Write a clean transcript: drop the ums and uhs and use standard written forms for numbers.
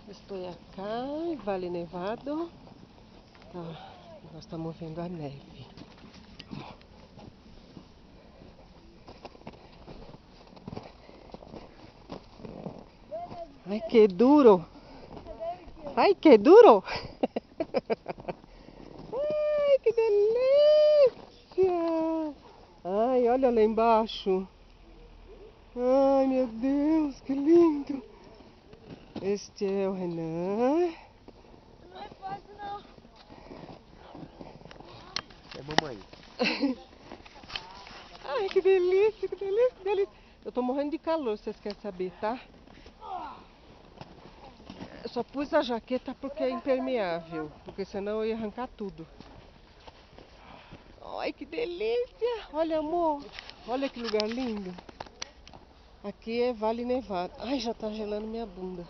Estou acá em Vale Nevado. Nós estamos vendo a neve. Ai, que duro! Ai, que duro! Ai, que delícia! Ai, olha lá embaixo. Ai, meu Deus, que lindo! Este é o Renan. Não é fácil, não. É mamãe. Ai, que delícia, que delícia, que delícia. Eu tô morrendo de calor, vocês querem saber, tá? Eu só pus a jaqueta porque é impermeável, porque senão eu ia arrancar tudo. Ai, que delícia! Olha, amor, olha que lugar lindo. Aqui é Vale Nevado. Ai, já tá gelando minha bunda.